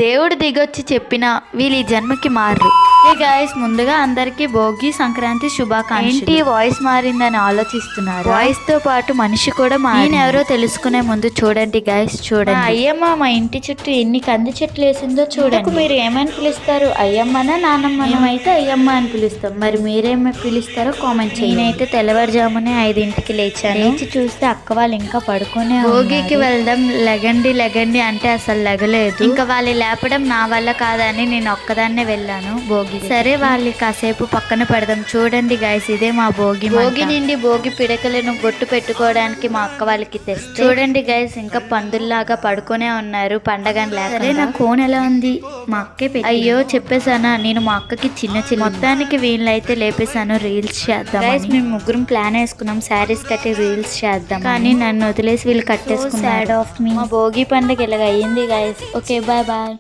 దేవుడు దిగొచ్చి చెప్పిన వీళ్ళు ఈ జన్మకి మారరు. గైస్, ముందుగా అందరికి భోగి సంక్రాంతి శుభాకాంక్షలు. ఏంటి వాయిస్ మారిందని ఆలోచిస్తున్నారు? వాయిస్ తో పాటు మనిషి కూడా నేను ఎవరో తెలుసుకునే ముందు చూడండి గైస్, చూడండి. అయ్యమ్మ మా ఇంటి చుట్టూ ఎన్ని కంది చెట్లు వేసిందో చూడండి. మీరు ఏమని పిలుస్తారు? అయ్యమ్మనా నానమ్మ? మేమైతే అయ్యమ్మ అని పిలుస్తాం. మరి మీరేమి పిలుస్తారో కామెంట్ చేయండి. నేనైతే తెల్లవారుజామునే 5ంటికి లేచాను. లేచి చూస్తే అక్క వాళ్ళు ఇంకా పడుకునే. భోగికి వెళ్దాం లెగండి లెగండి అంటే అసలు లెగలేదు. ఇంకా వాళ్ళు లేపడం నా వల్ల కాదని నేను ఒక్కదాన్నే వెళ్ళాను భోగి. సరే వాళ్ళు కాసేపు పక్కన పెడదాం. చూడండి గైస్, ఇదే మా భోగి. భోగి నుండి భోగి పిడకలను బొట్టు పెట్టుకోవడానికి మా అక్క వాళ్ళకి తెస్తే చూడండి గైస్, ఇంకా పందుల్లాగా పడుకునే ఉన్నారు పండగ లేక. నా కోన్ ఎలా ఉంది? మా అక్కే అయ్యో చెప్పేసానా, నేను మా అక్కకి చిన్న మొత్తానికి వీళ్ళైతే లేపేశాను రీల్స్ చేద్దాం గైస్. మేము ముగ్గురం ప్లాన్ వేసుకున్నాం శారీస్ కట్టి రీల్స్ చేద్దాం, కానీ నన్ను వదిలేసి వీళ్ళు కట్టేసుకున్నారు. మా భోగి పండుగ ఇలాగ అయ్యింది గైస్. Okay bye bye.